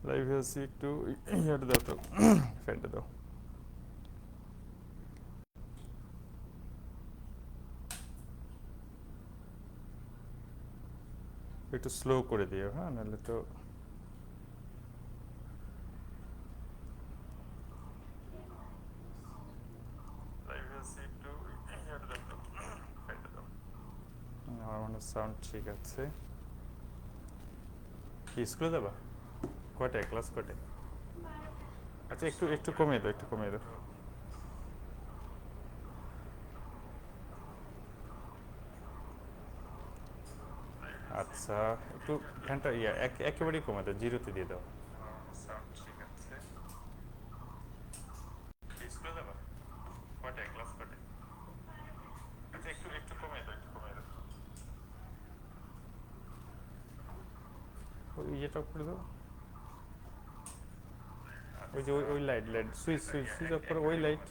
লাইভে আছি একটু ইয়াটা দাও তো ফ্যানটা দাও। একটু স্লো করে দিও, হ্যাঁ, নাহলে তো লাইভে আছি একটু ইয়াটা দাও তো ফ্যানটা দাও। আমার মনে সাউন্ড ঠিক আছে। কি স্কুলে যাবা? কয়টায় ক্লাস কয়টায়? আচ্ছা একটু একটু কমিয়ে দাও, একটু কমিয়ে দাও। আচ্ছা একটু ফ্যানটা একেবারেই কমে দাও, জিরোতে দিয়ে দাও। সাউন্ড ঠিক আছে। স্কুলে যাবা? কয়টায় ক্লাস কয়টায়? আচ্ছা একটু একটু কমিয়ে দাও, একটু কমিয়ে দাও। ওই ইয়েটা করে দাও, ওই যে ওই light light switch switch switch off করে ওই লাইট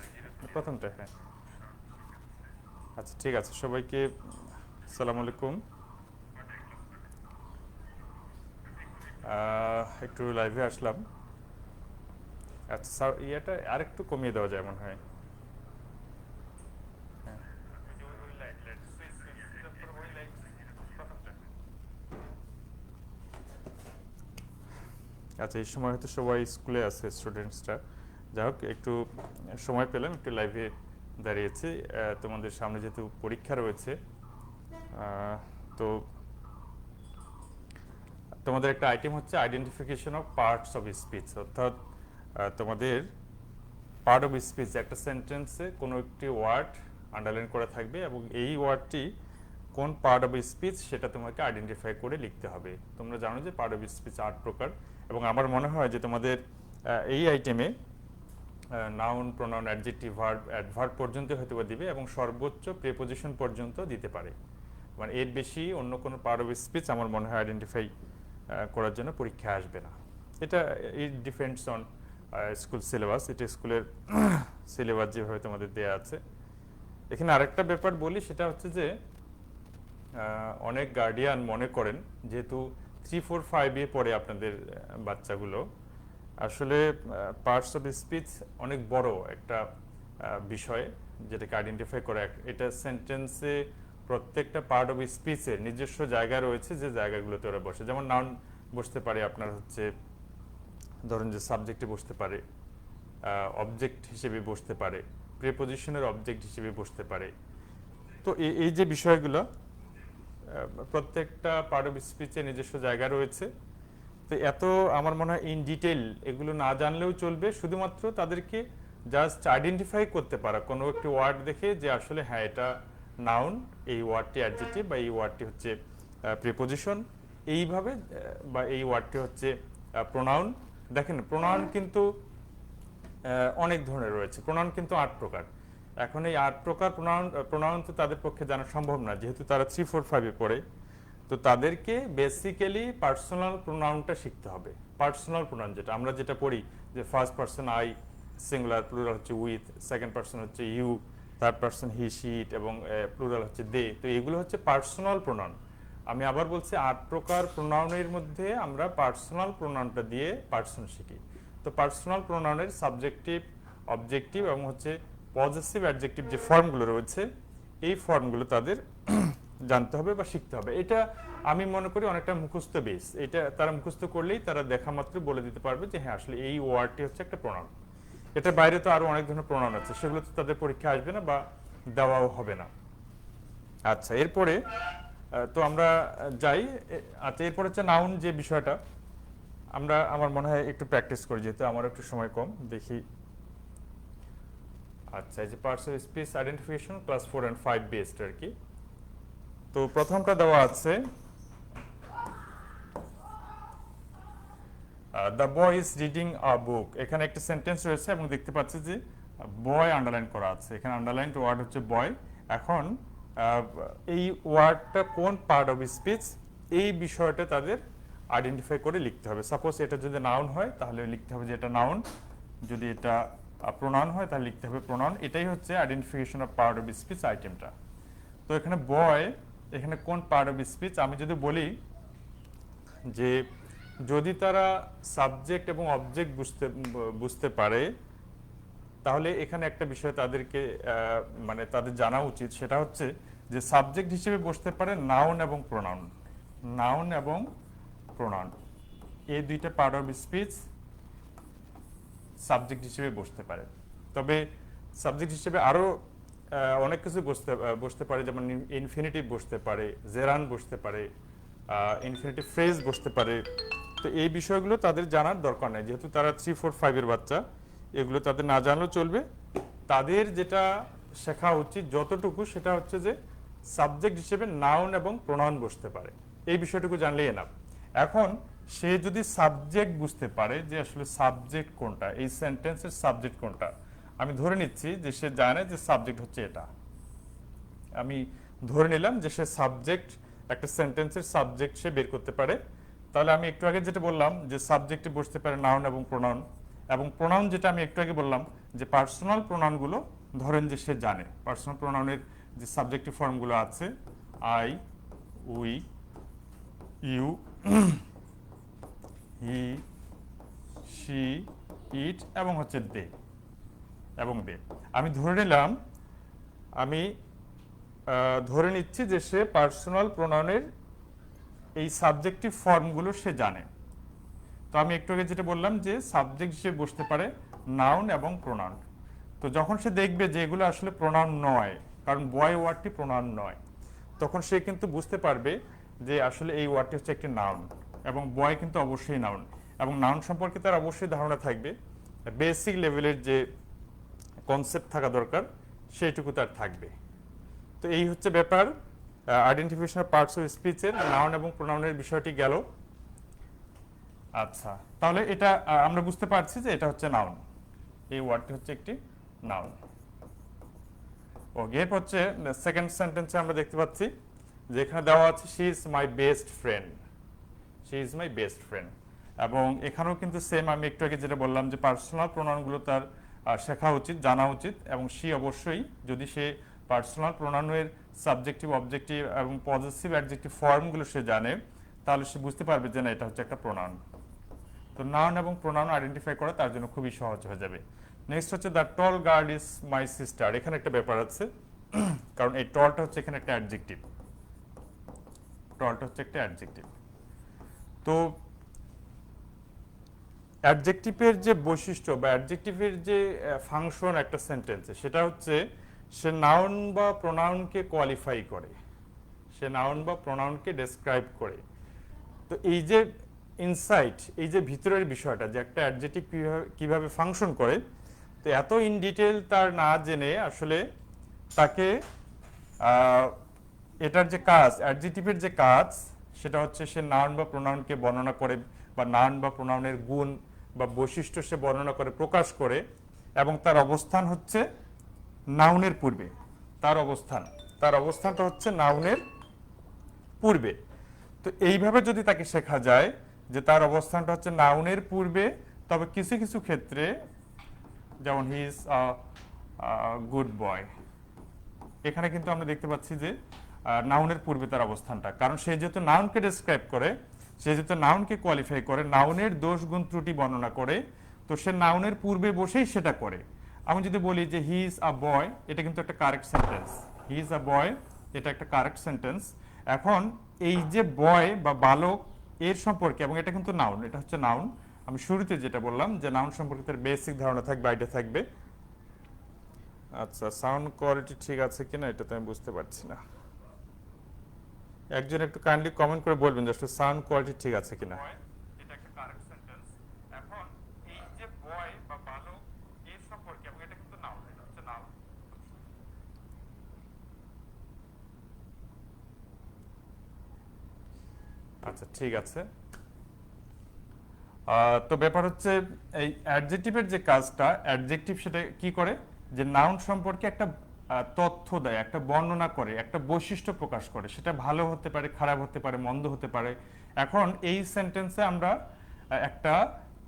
প্রথমটা, হ্যাঁ। আচ্ছা ঠিক আছে, সবাইকে আসসালামু আলাইকুম। একটু লাইভে আসলাম। আচ্ছা ইয়েটা আর একটু কমিয়ে দেওয়া যায় মনে হয়। হ্যাঁ, ওই light light switch switch switch off করে ওই লাইট প্রথমটা। আচ্ছা এই সময় হয়তো সবাই স্কুলে আছে স্টুডেন্টসরা। যাই হোক একটু সময় পেলাম, একটু লাইভে দাঁড়িয়েছি। তোমাদের সামনে যেহেতু পরীক্ষা রয়েছে, তো তোমাদের একটা আইটেম হচ্ছে identification of parts of speech, অর্থাৎ তোমাদের পার্ট অফ স্পিচ একটা সেন্টেন্সে কোনো একটি ওয়ার্ড আন্ডারলাইন করা থাকবে এবং এই ওয়ার্ডটি কোন পার্ট অফ স্পিচ সেটা তোমাকে আইডেন্টিফাই করে লিখতে হবে। তোমরা জানো যে পার্ট অফ স্পিচ 8 প্রকার, এবং আমার মনে হয় যে তোমাদের এই আইটেমে noun, pronoun, adjective, verb, adverb পর্যন্ত হয়তো দিবে এবং সর্বোচ্চ প্রিপোজিশন পর্যন্ত দিতে পারে। মানে এর বেশি অন্য কোনো পার্ট অফ স্পিচ আমার মনে হয় আইডেন্টিফাই করার জন্য পরীক্ষা আসবে না। এটা it depends on school syllabus, এটা স্কুলের সিলেবাস যেভাবে তোমাদের দেয়া আছে। এখানে আরেকটা ব্যাপার বলি, সেটা হচ্ছে যে অনেক গার্ডিয়ান মনে করেন যেহেতু 3, 4, 5-এ পড়ে আপনাদের বাচ্চাগুলো, আসলে পার্টস অফ স্পিচ অনেক বড় একটা বিষয় যেটাকে আইডেন্টিফাই করা। এটা সেন্টেন্সে প্রত্যেকটা পার্ট অফ স্পিচের নিজস্ব জায়গা রয়েছে, যে জায়গাগুলোতে ওরা বসে। যেমন নাউন বসতে পারে আপনার হচ্ছে ধরুন যে সাবজেক্টে বসতে পারে, অবজেক্ট হিসেবে বসতে পারে, প্রিপোজিশনের অবজেক্ট হিসেবে বসতে পারে। তো এই যে বিষয়গুলো প্রত্যেকটা পার্ট অফ স্পিচে নিজস্ব জায়গা রয়েছে। তো এত আমার মনে হয় ইন ডিটেইল এগুলো না জানলেও চলবে, শুধুমাত্র তাদেরকে জাস্ট আইডেন্টিফাই করতে পারা কোনো একটি ওয়ার্ড দেখে যে আসলে হ্যাঁ এটা নাউন, এই ওয়ার্ডটি অ্যাডজেক্টিভ, বা এই ওয়ার্ডটি হচ্ছে প্রিপোজিশন এইভাবে, বা এই ওয়ার্ডটি হচ্ছে প্রোনাউন। দেখেন প্রোনাউন কিন্তু অনেক ধরনের রয়েছে, প্রোনাউন কিন্তু 8 প্রকার। এখন এই 8 প্রকার প্রোনাউন তো তাদের পক্ষে জানা সম্ভব না, যেহেতু তারা 3, 4, 5-এ পড়ে। তো তাদেরকে বেসিক্যালি পার্সোনাল প্রোনাউনটা শিখতে হবে। পার্সোনাল প্রোনাউন যেটা পড়ি, যে first person I, singular, plural হচ্ছে উইথ, সেকেন্ড পারসন হচ্ছে you, third person he she it, এবং প্লুরাল হচ্ছে দে। তো এগুলো হচ্ছে পার্সোনাল প্রোনাউন। আমি আবার বলছি 8 প্রকার প্রোনাউনের মধ্যে আমরা পার্সোনাল প্রোনাউনটা দিয়ে পার্সন শিখি। তো পার্সোনাল প্রোনাউনের সাবজেক্টিভ, অবজেক্টিভ এবং হচ্ছে পজেসিভ, অ্যাডজেক্টিভ যে ফর্মগুলো রয়েছে, এই ফর্মগুলো তাদের জানতে হবে বা শিখতে হবে। এটা আমি মনে করি অনেকটা মুখস্থ বেস। এটা তারা মুখস্থ করলেই তারা দেখা মাত্র বলে দিতে পারবে যে হ্যাঁ আসলে এই ওয়ার্ডটি হচ্ছে একটা প্রোনাউন। এটার বাইরে তো আরো অনেক ধরনের প্রোনাউন আছে, সেগুলো তো তাদের পরীক্ষা আসবে না বা দেওয়াও হবে না। আচ্ছা এরপরে তো আমরা যাই। আচ্ছা এরপর হচ্ছে নাউন যে বিষয়টা, আমার মনে হয় একটু প্র্যাকটিস করি, যেহেতু আমার একটু সময় কম, দেখি। আচ্ছা এই যে parts of speech identification class 4 and 5 based আর কি। তো প্রথমটা দেওয়া আছে, the boy is reading a book. এখানে একটা সেন্টেন্স রয়েছে এবং দেখতে পাচ্ছি যে বয় আন্ডারলাইন করা আছে। এখানে আন্ডারলাইন ওয়ার্ড হচ্ছে বয়। এখন এই ওয়ার্ডটা কোন পার্ট অফ স্পিচ, এই বিষয়টা তাদের আইডেন্টিফাই করে লিখতে হবে। সাপোজ এটা যদি নাউন হয় তাহলে লিখতে হবে যে এটা নাউন, যদি এটা প্রোনাউন হয় তাহলে লিখতে হবে প্রোনাউন। এটাই হচ্ছে identification of part of speech আইটেমটা। তো এখানে বয়, এখানে কোন পার্ট অফ স্পিচ, আমি যদি বলি যে যদি তারা সাবজেক্ট এবং অবজেক্ট বুঝতে পারে, তাহলে এখানে একটা বিষয় তাদেরকে মানে তাদের জানা উচিত, সেটা হচ্ছে যে সাবজেক্ট হিসেবে বসতে পারে নাউন এবং প্রোনাউন। নাউন এবং প্রোনাউন এই দুইটা পার্ট অফ স্পিচ সাবজেক্ট হিসেবে বসতে পারে। তবে সাবজেক্ট হিসেবে আরো অনেক কিছু বসতে পারে, যেমন ইনফিনিটিভ বসতে পারে, জেরান বসতে পারে, ইনফিনিটিভ ফ্রেজ বসতে পারে। তো এই বিষয়গুলো তাদের জানার দরকার নেই, যেহেতু তারা 3, 4, 5 এর বাচ্চা, এগুলো তাদের না জানলেও চলবে। তাদের যেটা শেখা উচিত যতটুকু, সেটা হচ্ছে যে সাবজেক্ট হিসেবে নাউন এবং প্রোনাউন বসতে পারে, এই বিষয়টুকু জানলেই এনাফ। এখন সে যদি সাবজেক্ট বুঝতে পারে যে আসলে সাবজেক্ট কোনটা, এই সেন্টেন্সের সাবজেক্ট কোনটা, আমি ধরে নিচ্ছি যে সে জানে যে সাবজেক্ট হচ্ছে এটা, আমি ধরে নিলাম যে সে সাবজেক্ট, একটা সেন্টেন্সের সাবজেক্ট সে বের করতে পারে, তাহলে আমি একটু আগে যেটা বললাম যে সাবজেক্টে বসতে পারে নাউন এবং প্রোনাউন, এবং প্রোনাউন যেটা আমি একটু আগে বললাম যে পার্সোনাল প্রোনাউনগুলো ধরেন যে সে জানে। পার্সোনাল প্রোনাউনের যে সাবজেক্টিভ ফর্মগুলো আছে, I, we, you, he, she, it এবং হচ্ছে দে এবং দে, আমি ধরে নিলাম, আমি ধরে নিচ্ছি যে সে পার্সোনাল প্রোনাউনের এই সাবজেক্টিভ ফর্মগুলো সে জানে। তো আমি একটু আগে যেটা বললাম যে সাবজেক্ট হিসেবে বসতে পারে নাউন এবং প্রোনাউন। তো যখন সে দেখবে যে এগুলো আসলে প্রোনাউন নয়, কারণ বয় ওয়ার্ডটি প্রোনাউন নয়, তখন সে কিন্তু বুঝতে পারবে যে আসলে এই ওয়ার্ডটি হচ্ছে একটি নাউন, এবং বয় কিন্তু অবশ্যই নাউন, এবং নাউন সম্পর্কে তার অবশ্যই ধারণা থাকবে, বেসিক লেভেলের যে কনসেপ্ট থাকা দরকার সেইটুকু তার থাকবে। তো এই হচ্ছে ব্যাপার আইডেন্টিফিকেশন অফ পার্টস অফ স্পিচের নাউন এবং প্রোনাউনের বিষয়টি গেল। আচ্ছা, তাহলে এটা আমরা বুঝতে পারছি যে এটা হচ্ছে নাউন, এই ওয়ার্ডটি হচ্ছে একটি নাউন। ওকে, এরপর হচ্ছে সেকেন্ড সেন্টেন্সে আমরা দেখতে পাচ্ছি যে এখানে দেওয়া আছে she is my best friend, she is my best friend, এবং এখানেও কিন্তু সেম আমি একটু আগে যেটা বললাম যে পার্সোনাল প্রোনাউনগুলো তার শেখা উচিত, জানা উচিত, এবং শি অবশ্যই, যদি সে পার্সোনাল প্রোনাউনের সাবজেক্টিভ, অবজেক্টিভ এবং পজিটিভ অ্যাডজেক্টিভ ফর্মগুলো সে জানে, তাহলে সে বুঝতে পারবে যে না এটা হচ্ছে একটা প্রোনাউন। তো নাউন এবং প্রোনাউন আইডেন্টিফাই করা তার জন্য খুবই সহজ হয়ে যাবে। নেক্সট হচ্ছে the tall girl is my sister, এখানে একটা ব্যাপার আছে, কারণ এই টলটা হচ্ছে এখানে একটা অ্যাডজেক্টিভ, টলটা হচ্ছে একটা অ্যাডজেক্টিভ। তো অ্যাডজেক্টিভের যে বৈশিষ্ট্য বা অ্যাডজেক্টিভের যে ফাংশন একটা সেন্টেন্সে, সেটা হচ্ছে সে নাউন বা প্রোনাউনকে কোয়ালিফাই করে, সে নাউন বা প্রোনাউনকে ডেসক্রাইব করে। তো এই যে ইনসাইট, এই যে ভিতরের বিষয়টা যে একটা অ্যাডজেক্টিভ কিভাবে ফাংশন করে, তো এত ইন ডিটেল তার না জেনে আসলে তাকে এটার যে কাজ, অ্যাডজেক্টিভের যে কাজ, সেটা হচ্ছে সে নাউন বা প্রোনাউনকে বর্ণনা করে, বা নাউন বা প্রোনাউনের গুণ বা বৈশিষ্ট্য সে বর্ণনা করে, প্রকাশ করে, এবং তার অবস্থান হচ্ছে নাউনের পূর্বে, তার অবস্থানটা হচ্ছে নাউনের পূর্বে। তো এইভাবে যদি তাকে শেখা যায় যে তার অবস্থানটা হচ্ছে নাউনের পূর্বে, তবে কিছু কিছু ক্ষেত্রে, যেমন হি ইজ আ গুড বয়, এখানে কিন্তু আমরা দেখতে পাচ্ছি যে নাউনের পূর্বে তার অবস্থানটা, কারণ সে যেহেতু নাউনকে ডেসক্রাইব করে, সে যেহেতু নাউনকে কোয়ালিফাই করে, নাউনের দোষ গুণ ত্রুটি বর্ণনা করে, তো সে নাউনের পূর্বে বসেই সেটা করে। আমি যদি বলি যে হি ইজ আ বয়, এটা কিন্তু একটা correct sentence, he is a boy, এটা একটা কারেক্ট সেন্টেন্স। এখন এই যে বয় বা বালক এর সম্পর্কে, এবং এটা কিন্তু নাউন, এটা হচ্ছে নাউন, আমি শুরুতে যেটা বললাম যে নাউন সম্পর্কে তার বেসিক ধারণা থাকবে, আইডিয়া থাকবে। আচ্ছা, সাউন্ড কোয়ালিটি ঠিক আছে কিনা এটা তো আমি বুঝতে পারছি না, একজন একটু কাইন্ডলি কমেন্ট করে বলবেন যে আসলে সাউন্ড কোয়ালিটি ঠিক আছে কিনা। এটা একটা কারেক্ট সেন্টেন্স। এখন এই যে বয় বা বালক এর সম্পর্কে, এবং এটা কিন্তু নাউন, এটা হচ্ছে নাউন। আচ্ছা, ঠিক আছে। তো ব্যাপার হচ্ছে এই অ্যাডজেক্টিভের যে কাজটা, অ্যাডজেক্টিভ সেটা কি করে, যে নাউন সম্পর্কে একটা তথ্য দেয়, একটা বর্ণনা করে, একটা বৈশিষ্ট্য প্রকাশ করে, সেটা ভালো হতে পারে, খারাপ হতে পারে, মন্দ হতে পারে। এখন এই সেন্টেন্সে আমরা একটা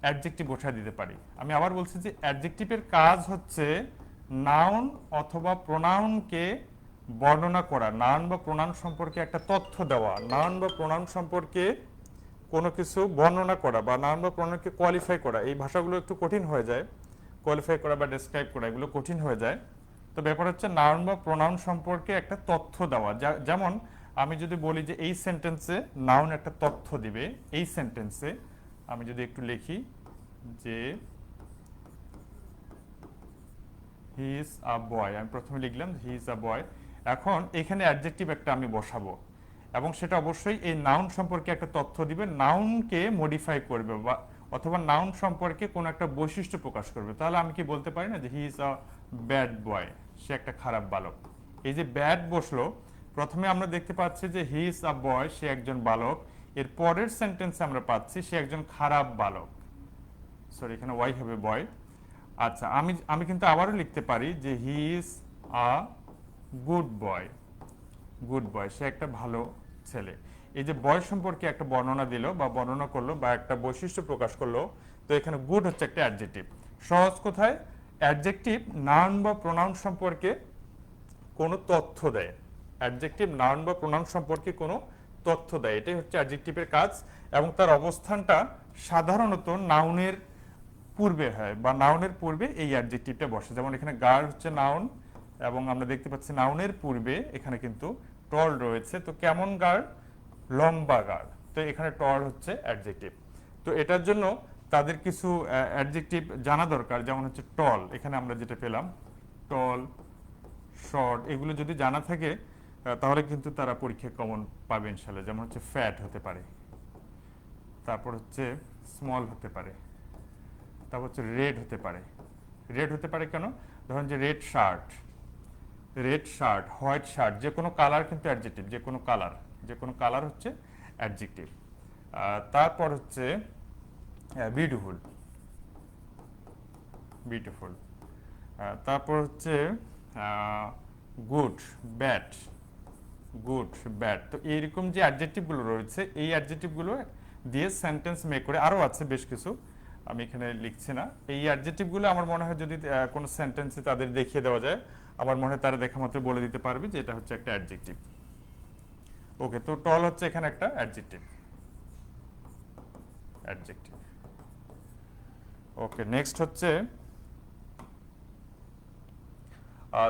অ্যাডজেক্টিভ বসায় দিতে পারি। আমি আবার বলছি যে অ্যাডজেক্টিভের কাজ হচ্ছে নাউন অথবা প্রোনাউনকে বর্ণনা করা, নাউন বা প্রোনাউন সম্পর্কে একটা তথ্য দেওয়া, নাউন বা প্রোনাউন সম্পর্কে কোনো কিছু বর্ণনা করা বা নাউন বা প্রোনাউনকে কোয়ালিফাই করা, এই ভাষাগুলো একটু কঠিন হয়ে যায়। কোয়ালিফাই করা বা ডেসক্রাইব করা এগুলো কঠিন হয়ে যায়। তো ব্যাপার হচ্ছে নাউন বা প্রোনাউন সম্পর্কে একটা তথ্য দেওয়া। যেমন আমি যদি বলি যে এই সেন্টেন্সে নাউন একটা তথ্য দিবে, এই সেন্টেন্সে আমি যদি একটু লিখি যে হি ইজ আ বয়, আমি প্রথমে লিখলাম হি ইজ আ বয়। এখন এখানে অ্যাডজেক্টিভ একটা আমি বসাবো এবং সেটা অবশ্যই এই নাউন সম্পর্কে একটা তথ্য দিবে, নাউনকে মডিফাই করবে বা অথবা নাউন সম্পর্কে কোনো একটা বৈশিষ্ট্য প্রকাশ করবে। তাহলে আমি কি বলতে পারি না যে he is a bad boy, সে একটা খারাপ বালক। এই যে ব্যাড বসলো, প্রথমে আমরা দেখতে পাচ্ছি যে হি ইজ আ বয়, সে একজন বালক। এর পরের সেন্টেন্সে আমরা পাচ্ছি সে একজন খারাপ বালক। সরি, এখানে ওয়াই হবে বয়। আচ্ছা, আমি কিন্তু আবারও লিখতে পারি যে he is a good boy, good boy, সে একটা ভালো ছেলে। এই যে বয় সম্পর্কে একটা বর্ণনা দিল বা বর্ণনা করলো বা একটা বৈশিষ্ট্য প্রকাশ করলো, তো এখানে গুড হচ্ছে একটা অ্যাডজেক্টিভ। সহজ কথায় অ্যাডজেক্টিভ নাউন বা প্রোনাউন সম্পর্কে কোনো তথ্য দেয়। অ্যাডজেক্টিভ নাউন বা প্রোনাউন সম্পর্কে কোনো তথ্য দেয়, এটাই হচ্ছে অ্যাডজেক্টিভের কাজ। এবং তার অবস্থানটা সাধারণত নাউনের পূর্বে হয় বা নাউনের পূর্বে এই অ্যাডজেক্টিভটা বসে। যেমন এখানে গার্ড হচ্ছে নাউন এবং আমরা দেখতে পাচ্ছি নাউনের পূর্বে এখানে কিন্তু টল রয়েছে। তো কেমন গার্ড? লম্বা গার্ড। তো এখানে টল হচ্ছে অ্যাডজেক্টিভ। তো এটার জন্য তাদের কিছু অ্যাডজেক্টিভ জানা দরকার, যেমন হচ্ছে টল, এখানে আমরা যেটা পেলাম টল, শর্ট, এগুলো যদি জানা থাকে তাহলে কিন্তু তারা পরীক্ষায় কমন পাবে ইনশাল্লাহ। যেমন হচ্ছে ফ্যাট হতে পারে, তারপর হচ্ছে স্মল হতে পারে, তারপর হচ্ছে রেড হতে পারে। রেড হতে পারে কেন? ধরুন যে red shirt, red shirt, white shirt, যে কোনো কালার কিন্তু অ্যাডজেক্টিভ, যে কোনো কালার, যে কোনো কালার হচ্ছে অ্যাডজেক্টিভ। তারপর হচ্ছে বিউটিফুল, বিউটিফুল। তারপর হচ্ছে গুড, ব্যাড, গুড, ব্যাড। তো এইরকম যে অ্যাডজেক্টিভগুলো রয়েছে, এই অ্যাডজেক্টিভগুলো দিয়ে সেন্টেন্স মেক করে, আরও আছে বেশ কিছু, আমি এখানে লিখছি না। এই অ্যাডজেক্টিভগুলো আমার মনে হয় যদি কোনো সেন্টেন্সে তাদের দেখিয়ে দেওয়া যায়, আমার মনে হয় তারা দেখা মাত্র বলে দিতে পারবে যে এটা হচ্ছে একটা অ্যাডজেক্টিভ। ওকে, তো টল হচ্ছে এখানে একটা অ্যাডজেক্টিভ, অ্যাডজেক্টিভ। ওকে, নেক্সট হচ্ছে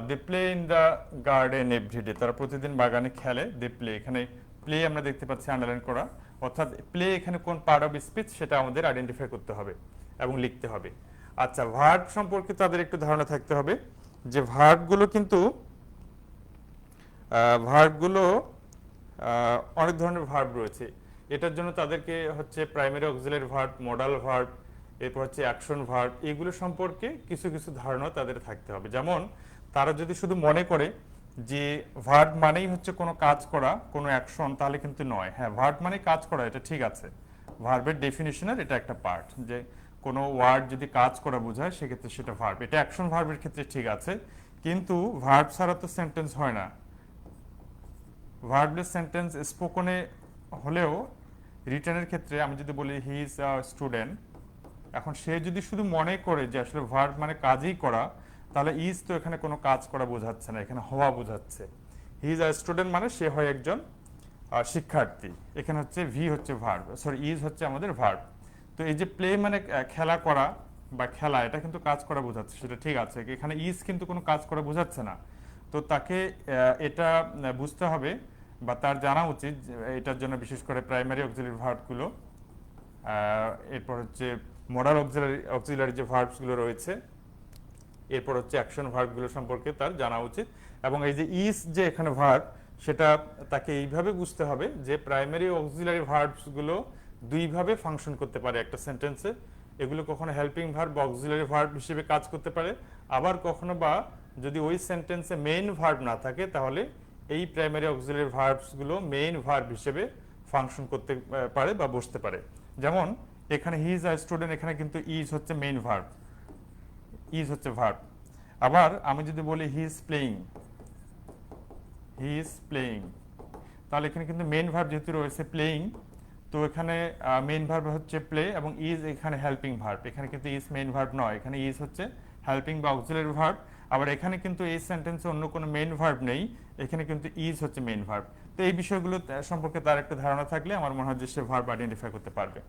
they play in the garden every day, তারা প্রতিদিন বাগানে খেলে। দে প্লে, এখানে প্লে আমরা দেখতে পাচ্ছি আন্ডারলাইন করা, অর্থাৎ প্লে এখানে কোন পার্ট অফ স্পিচ সেটা আমাদের আইডেন্টিফাই করতে হবে এবং লিখতে হবে। আচ্ছা, ভার্ব সম্পর্কে তাদের একটু ধারণা থাকতে হবে যে ভার্বগুলো কিন্তু ভার্বগুলো অনেক ধরনের ভার্ব রয়েছে। এটার জন্য তাদেরকে হচ্ছে primary auxiliary verb, modal verb, এরপর হচ্ছে অ্যাকশন ভার্ব, এগুলো সম্পর্কে কিছু কিছু ধারণা তাদের থাকতে হবে। যেমন তারা যদি শুধু মনে করে যে ভার্ব মানেই হচ্ছে কোনো কাজ করা, কোনো অ্যাকশন, তাহলে কিন্তু নয়। হ্যাঁ, ভার্ব মানে কাজ করা, এটা ঠিক আছে, ভার্বের ডেফিনিশনের এটা একটা পার্ট, যে কোনো ওয়ার্ড যদি কাজ করা বোঝায় সেক্ষেত্রে সেটা ভার্ব, এটা অ্যাকশন ভার্বের ক্ষেত্রে ঠিক আছে। কিন্তু ভার্ব ছাড়া তো সেন্টেন্স হয় না। ভার্বলেস সেন্টেন্স স্পোকনে হলেও রিটেনের ক্ষেত্রে আমি যদি বলি হি ইজ আ স্টুডেন্ট, এখন সে যদি শুধু মনে করে যে আসলে ভার্ব মানে কাজই করা, তাহলে ইজ তো এখানে কোনো কাজ করা বোঝাচ্ছে না, এখানে হওয়া বোঝাচ্ছে। হি ইজ আ স্টুডেন্ট মানে সে হয় একজন শিক্ষার্থী। এখানে হচ্ছে ভি হচ্ছে ভার্ব, সরি ইজ হচ্ছে আমাদের ভার্ব। তো এই যে প্লে মানে খেলা করা বা খেলা, এটা কিন্তু কাজ করা বোঝাচ্ছে, সেটা ঠিক আছে। এখানে ইজ কিন্তু কোনো কাজ করা বোঝাচ্ছে না। তো তাকে এটা বুঝতে হবে বা তার জানা উচিত, এটার জন্য বিশেষ করে প্রাইমারি অক্সিলারি ভার্বগুলো, এরপর হচ্ছে মডাল অক্সিলারি যে ভার্বসগুলো রয়েছে, এরপর হচ্ছে অ্যাকশন ভার্বগুলো সম্পর্কে তার জানা উচিত। এবং এই যে ইজ যে এখানে ভার্ব, সেটা তাকে এইভাবে বুঝতে হবে যে প্রাইমারি অক্সিলারি ভার্বসগুলো দুইভাবে ফাংশন করতে পারে একটা সেন্টেন্সে। এগুলো কখনো হেল্পিং ভার্ব বা অক্সিলারি ভার্ব হিসেবে কাজ করতে পারে, আবার কখনো বা যদি ওই সেন্টেন্সে মেইন ভার্ব না থাকে তাহলে এই প্রাইমারি অক্সিলারি ভার্বসগুলো মেইন ভার্ব হিসেবে ফাংশন করতে পারে বা বসতে পারে। যেমন এখানে হি ইজ আ স্টুডেন্ট, এখানে কিন্তু ইজ হচ্ছে মেইন ভার্ব, ইজ হচ্ছে ভার্ব। আবার আমি যদি বলি he is playing, he is playing, তাহলে এখানে কিন্তু মেইন ভার্ব যেহেতু রয়েছে প্লেইং, তো এখানে মেইন ভার্ব হচ্ছে প্লে এবং ইজ এখানে হেল্পিং ভার্ব। এখানে কিন্তু ইজ মেইন ভার্ব নয়, এখানে ইজ হচ্ছে হেল্পিং বা অক্সিলারি ভার্ব। আবার এখানে কিন্তু এই সেন্টেন্সে অন্য কোনো মেইন ভার্ব নেই, এখানে কিন্তু ইজ হচ্ছে মেইন ভার্ব। তো এই বিষয়গুলো সম্পর্কে তার একটা ধারণা থাকলে আমার মনে হয় যে সে ভার্ব আইডেন্টিফাই করতে পারবে।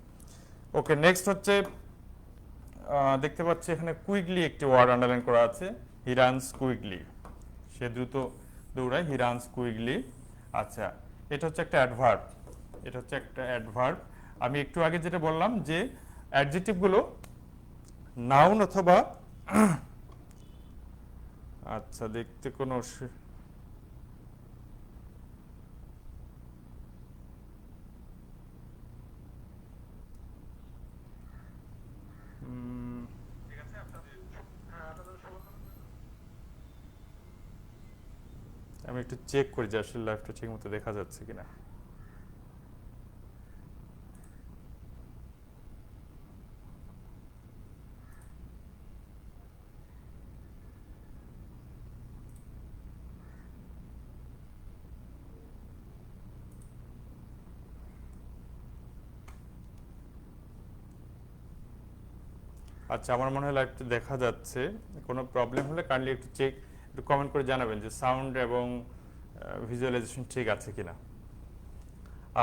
ওকে, নেক্সট হচ্ছে দেখতে পাচ্ছি এখানে কুইকলি একটি ওয়ার্ড আন্ডারলাইন করা আছে, হি রানস কুইকলি, সে দ্রুত দৌড়ায়, হি রানস কুইকলি। আচ্ছা, এটা হচ্ছে একটা অ্যাডভার্ব, এটা হচ্ছে একটা অ্যাডভার্ব। আমি একটু আগে যেটা বললাম যে অ্যাডজেক্টিভগুলো নাউন অথবা আচ্ছা দেখতে কোনো আমি একটু চেক করি যে আসলে লাইভটা ঠিক মতো দেখা যাচ্ছে কিনা। আচ্ছা, আমার মনে হয় লাইভটা দেখা যাচ্ছে। কোনো প্রবলেম হলে কাইন্ডলি একটু চেক, একটু কমেন্ট করে জানাবেন যে সাউন্ড এবং ভিজুয়ালাইজেশন ঠিক আছে কিনা।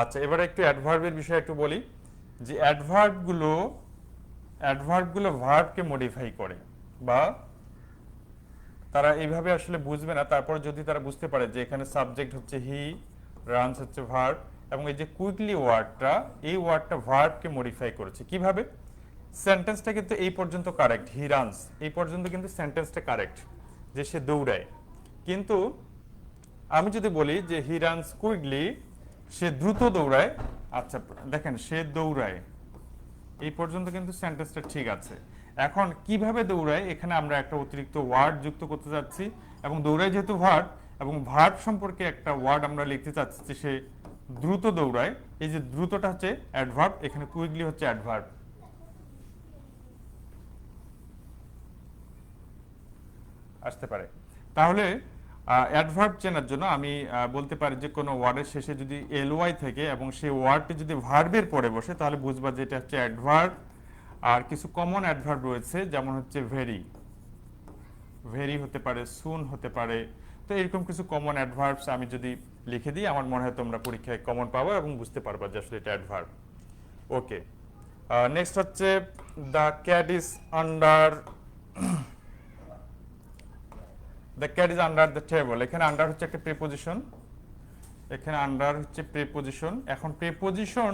আচ্ছা, এবারে একটু অ্যাডভার্বের বিষয়ে একটু বলি যে অ্যাডভার্বগুলো ভার্বকে মডিফাই করে, বা তারা এইভাবে আসলে বুঝবে না, তারপর যদি তারা বুঝতে পারে যে এখানে সাবজেক্ট হচ্ছে হি, রানস হচ্ছে ভার্ব, এবং এই যে কুইকলি ওয়ার্ডটা, এই ওয়ার্ডটা ভার্বকে মডিফাই করেছে। কিভাবে? সেন্টেন্সটা কিন্তু এই পর্যন্ত কারেক্ট, হি রানস, এই পর্যন্ত কিন্তু সেন্টেন্সটা কারেক্ট যে সে দৌড়ায়। কিন্তু আমি যদি বলি যে হি রানস কুইকলি, সে দ্রুত দৌড়ায়, আচ্ছা দেখেন সে দৌড়ায়, এই পর্যন্ত কিন্তু সেন্টেন্সটা ঠিক আছে। এখন কিভাবে দৌড়ায়, এখানে আমরা একটা অতিরিক্ত ওয়ার্ড যুক্ত করতে যাচ্ছি, এবং দৌড়ায় যেহেতু ভার্ব, এবং ভার্ব সম্পর্কে একটা ওয়ার্ড আমরা লিখতে চাচ্ছি যে সে দ্রুত দৌড়ায়। এই যে দ্রুতটা হচ্ছে অ্যাডভার্ব, এখানে কুইকলি হচ্ছে অ্যাডভার্ব। আসতে পারে। তাহলে অ্যাডভার্ব চেনার জন্য আমি বলতে পারি যে কোনো ওয়ার্ডের শেষে যদি এলওয়াই থেকে এবং সেই ওয়ার্ডটি যদি ভার্বের পরে বসে, তাহলে বুঝবা যে এটা হচ্ছে অ্যাডভার্ব। আর কিছু কমন অ্যাডভার্ব রয়েছে, যেমন হচ্ছে ভেরি, ভেরি হতে পারে, সুন হতে পারে। তো এরকম কিছু কমন অ্যাডভার্বস আমি যদি লিখে দিই, আমার মনে হয় তোমরা পরীক্ষায় কমন পাবো এবং বুঝতে পারবা যে আসলে এটা অ্যাডভার্ব। ওকে, নেক্সট হচ্ছে the cat is under, the cat is under the table. এখানে আন্ডার হচ্ছে একটা প্রিপোজিশন, এখানে আন্ডার হচ্ছে প্রিপোজিশন। এখন প্রিপোজিশন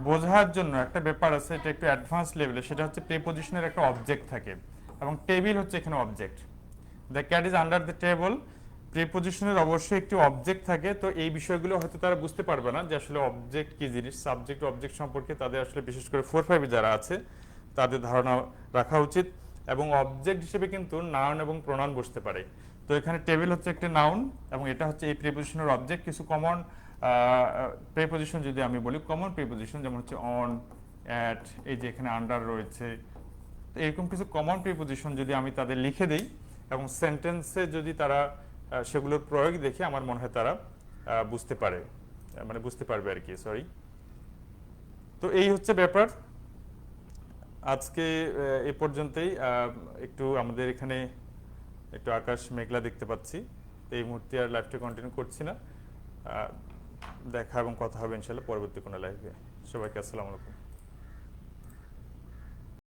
বোঝার জন্য একটা ব্যাপার আছে, এটা একটু অ্যাডভান্স লেভেলে, সেটা হচ্ছে প্রিপোজিশনের একটা অবজেক্ট থাকে, এবং টেবিল হচ্ছে এখানে object. The cat is under the table, প্রিপোজিশনের অবশ্যই একটি অবজেক্ট থাকে। তো এই বিষয়গুলো হয়তো তারা বুঝতে পারবে না যে আসলে অবজেক্ট কি জিনিস, সাবজেক্ট অবজেক্ট সম্পর্কে তাদের আসলে বিশেষ করে 4-5 যারা আছে তাদের ধারণা রাখা উচিত। এবং অবজেক্ট হিসেবে কিন্তু নাউন এবং প্রোনাউন বসতে পারে। তো এখানে টেবিল হচ্ছে একটা নাউন, এবং এটা হচ্ছে এই প্রিপোজিশনের অবজেক্ট। কিছু কমন প্রিপোজিশন যদি আমি বলি, কমন প্রিপোজিশন যেমন হচ্ছে অন, অ্যাট, এই যে এখানে আন্ডার রয়েছে, তো এরকম কিছু কমন প্রিপোজিশন যদি আমি তাদের লিখে দিই এবং সেন্টেন্সে যদি তারা সেগুলোর প্রয়োগ দেখে, আমার মনে হয় তারা বুঝতে পারে, মানে বুঝতে পারবে আর কি, সরি। তো এই হচ্ছে ব্যাপার। আজকে এ পর্যন্তই। একটু আমাদের এখানে একটু আকাশ মেঘলা দেখতে পাচ্ছি, এই মুহূর্তে আর লাইভটা কন্টিনিউ করছি না। দেখা এবং কথা হবে ইনশাল্লাহ পরবর্তী কোনো লাইভে। সবাইকে আসসালামু আলাইকুম।